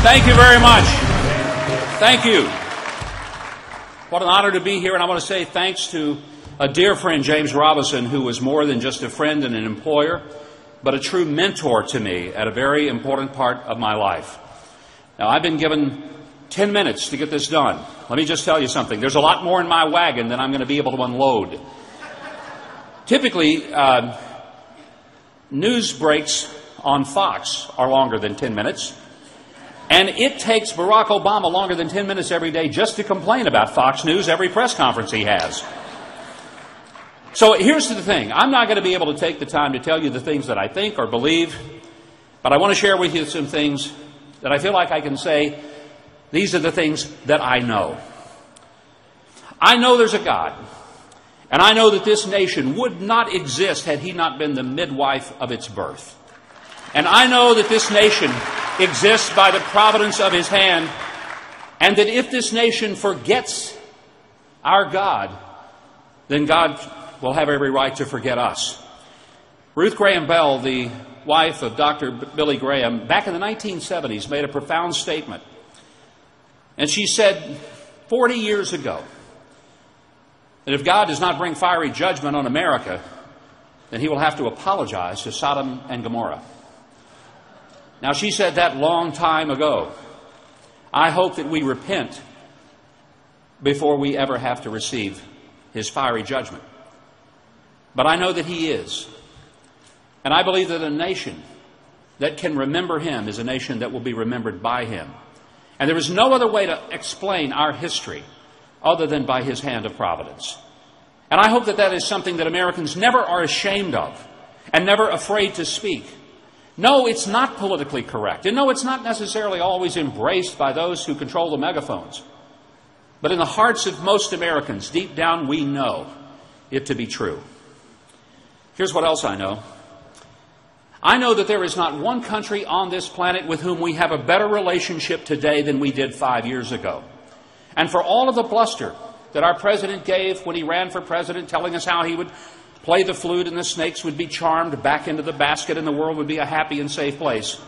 Thank you very much. Thank you. What an honor to be here, and I want to say thanks to a dear friend, James Robison, who was more than just a friend and an employer, but a true mentor to me at a very important part of my life. Now, I've been given 10 minutes to get this done. Let me just tell you something. There's a lot more in my wagon than I'm going to be able to unload. Typically, news breaks on Fox are longer than 10 minutes. And it takes Barack Obama longer than 10 minutes every day just to complain about Fox News every press conference he has. So here's the thing. I'm not going to be able to take the time to tell you the things that I think or believe, but I want to share with you some things that I feel like I can say, these are the things that I know. I know there's a God, and I know that this nation would not exist had he not been the midwife of its birth. And I know that this nation exists by the providence of his hand, and that if this nation forgets our God, then God will have every right to forget us. Ruth Graham Bell, the wife of Dr. Billy Graham, back in the 1970s made a profound statement. And she said 40 years ago that if God does not bring fiery judgment on America, then he will have to apologize to Sodom and Gomorrah. Now, she said that long time ago. I hope that we repent before we ever have to receive his fiery judgment. But I know that he is. And I believe that a nation that can remember him is a nation that will be remembered by him. And there is no other way to explain our history other than by his hand of providence. And I hope that that is something that Americans never are ashamed of and never afraid to speak. No, it's not politically correct. And no, it's not necessarily always embraced by those who control the megaphones. But in the hearts of most Americans, deep down, we know it to be true. Here's what else I know. I know that there is not one country on this planet with whom we have a better relationship today than we did 5 years ago. And for all of the bluster that our president gave when he ran for president, telling us how he would play the flute and the snakes would be charmed back into the basket and the world would be a happy and safe place.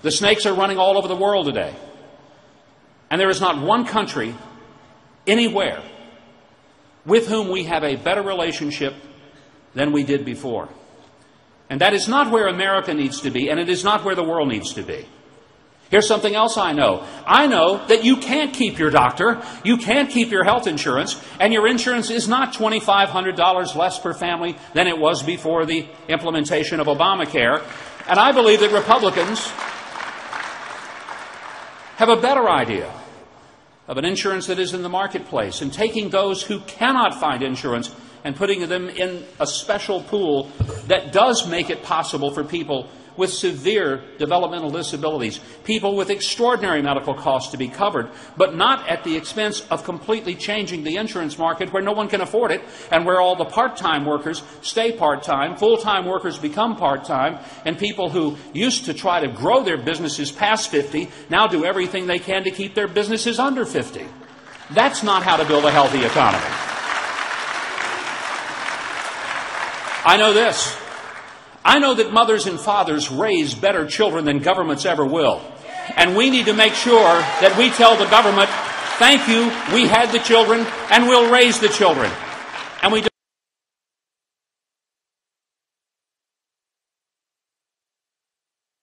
The snakes are running all over the world today. And there is not one country anywhere with whom we have a better relationship than we did before. And that is not where America needs to be, and it is not where the world needs to be. Here's something else I know. I know that you can't keep your doctor, you can't keep your health insurance, and your insurance is not $2,500 less per family than it was before the implementation of Obamacare. And I believe that Republicans have a better idea of an insurance that is in the marketplace and taking those who cannot find insurance and putting them in a special pool that does make it possible for people with severe developmental disabilities, people with extraordinary medical costs to be covered, but not at the expense of completely changing the insurance market where no one can afford it and where all the part-time workers stay part-time, full-time workers become part-time, and people who used to try to grow their businesses past 50 now do everything they can to keep their businesses under 50. That's not how to build a healthy economy. I know this. I know that mothers and fathers raise better children than governments ever will. And we need to make sure that we tell the government, thank you, we had the children, and we'll raise the children. And we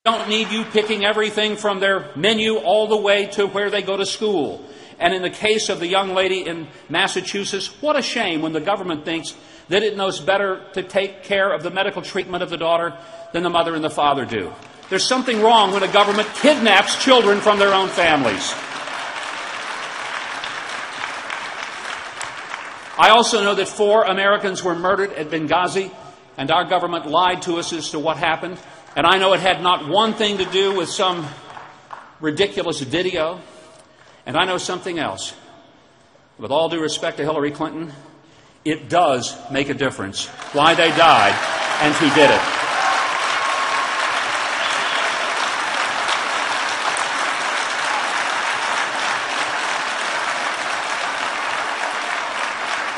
don't need you picking everything from their menu all the way to where they go to school. And in the case of the young lady in Massachusetts, what a shame when the government thinks that it knows better to take care of the medical treatment of the daughter than the mother and the father do. There's something wrong when a government kidnaps children from their own families. I also know that 4 Americans were murdered at Benghazi, and our government lied to us as to what happened. And I know it had not one thing to do with some ridiculous video. And I know something else. With all due respect to Hillary Clinton, it does make a difference why they died and who did it.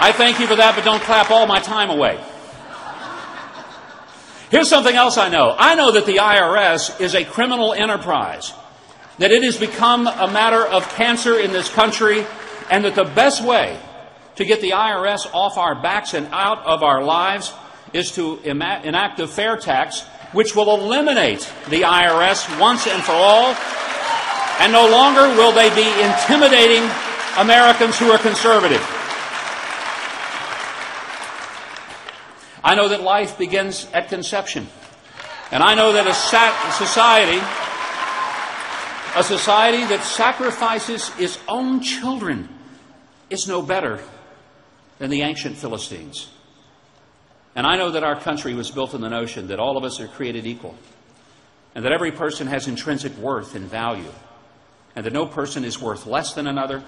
I thank you for that, but don't clap all my time away. Here's something else I know. I know that the IRS is a criminal enterprise. that it has become a matter of cancer in this country, and that the best way to get the IRS off our backs and out of our lives is to enact a fair tax which will eliminate the IRS once and for all, and no longer will they be intimidating Americans who are conservative. I know that life begins at conception, and I know that a society that sacrifices its own children is no better than the ancient Philistines. And I know that our country was built on the notion that all of us are created equal, and that every person has intrinsic worth and value, and that no person is worth less than another,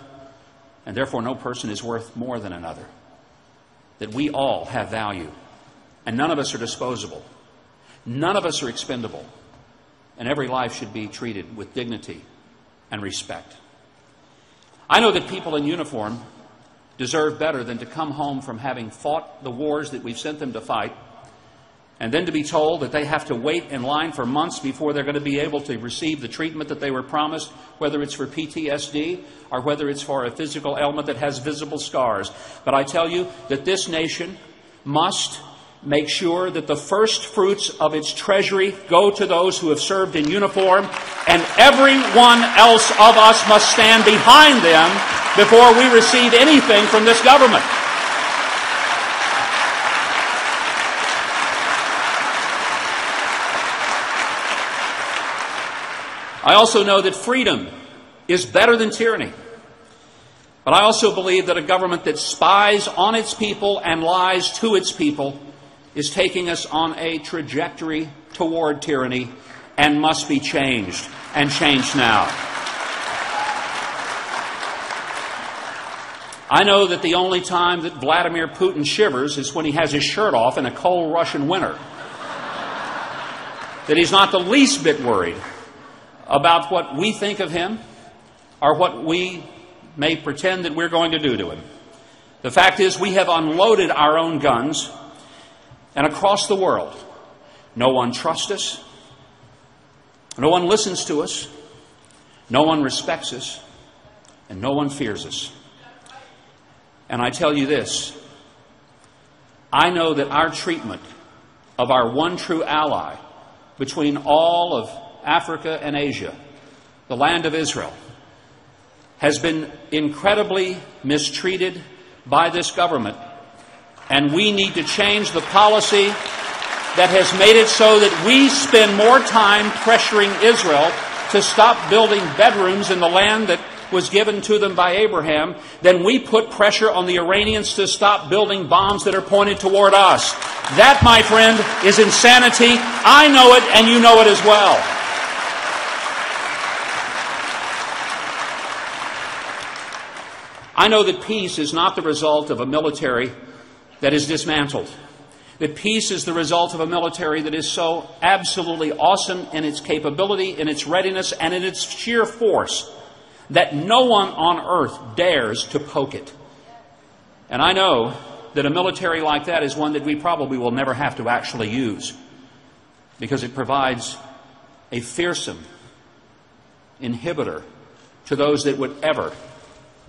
and therefore no person is worth more than another. That we all have value, and none of us are disposable. None of us are expendable, and every life should be treated with dignity and respect. I know that people in uniform deserve better than to come home from having fought the wars that we've sent them to fight, and then to be told that they have to wait in line for months before they're going to be able to receive the treatment that they were promised, whether it's for PTSD or whether it's for a physical ailment that has visible scars. But I tell you that this nation must make sure that the first fruits of its treasury go to those who have served in uniform, and everyone else of us must stand behind them before we receive anything from this government. I also know that freedom is better than tyranny. But I also believe that a government that spies on its people and lies to its people is taking us on a trajectory toward tyranny and must be changed, and changed now. I know that the only time that Vladimir Putin shivers is when he has his shirt off in a cold Russian winter. That he's not the least bit worried about what we think of him or what we may pretend that we're going to do to him. The fact is, we have unloaded our own guns, and across the world, no one trusts us, no one listens to us, no one respects us, and no one fears us. And I tell you this, I know that our treatment of our one true ally between all of Africa and Asia, the land of Israel, has been incredibly mistreated by this government. And we need to change the policy that has made it so that we spend more time pressuring Israel to stop building bedrooms in the land that was given to them by Abraham than we put pressure on the Iranians to stop building bombs that are pointed toward us. That, my friend, is insanity. I know it, and you know it as well. I know that peace is not the result of a military that is dismantled. That peace is the result of a military that is so absolutely awesome in its capability, in its readiness, and in its sheer force that no one on earth dares to poke it. And I know that a military like that is one that we probably will never have to actually use, because it provides a fearsome inhibitor to those that would ever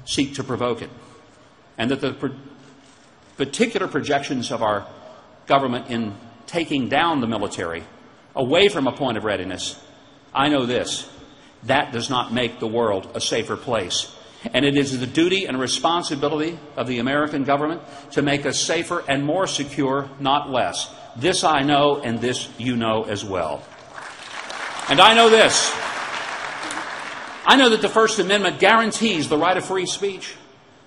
seek to provoke it. And that the particular projections of our government in taking down the military away from a point of readiness, I know this, that does not make the world a safer place. And it is the duty and responsibility of the American government to make us safer and more secure, not less. This I know, and this you know as well. And I know this. I know that the First Amendment guarantees the right of free speech,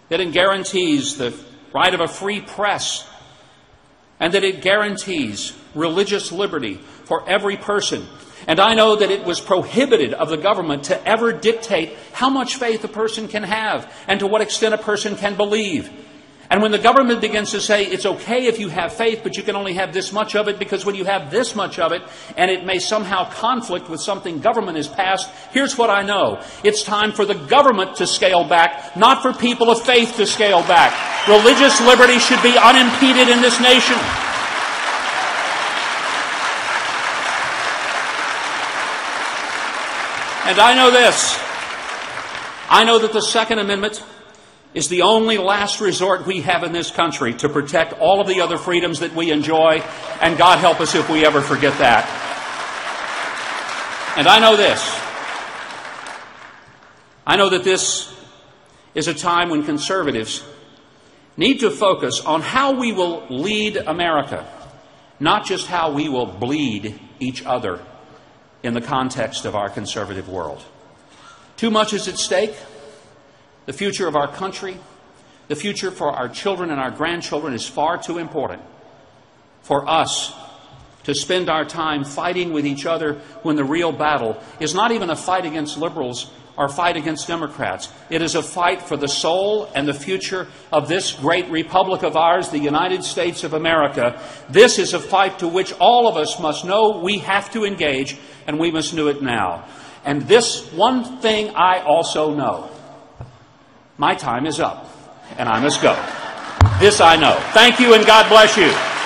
that it guarantees the right of a free press, and that it guarantees religious liberty for every person. And I know that it was prohibited of the government to ever dictate how much faith a person can have and to what extent a person can believe. And when the government begins to say it's okay if you have faith, but you can only have this much of it, because when you have this much of it, and it may somehow conflict with something government has passed, here's what I know. It's time for the government to scale back, not for people of faith to scale back. Religious liberty should be unimpeded in this nation. And I know this. I know that the Second Amendment is the only last resort we have in this country to protect all of the other freedoms that we enjoy, and God help us if we ever forget that. And I know this. I know that this is a time when conservatives need to focus on how we will lead America, not just how we will bleed each other in the context of our conservative world. Too much is at stake. The future of our country, the future for our children and our grandchildren is far too important for us to spend our time fighting with each other when the real battle is not even a fight against liberals or a fight against Democrats. It is a fight for the soul and the future of this great republic of ours, the United States of America. This is a fight to which all of us must know we have to engage, and we must do it now. And this one thing I also know. My time is up, and I must go. This I know. Thank you, and God bless you.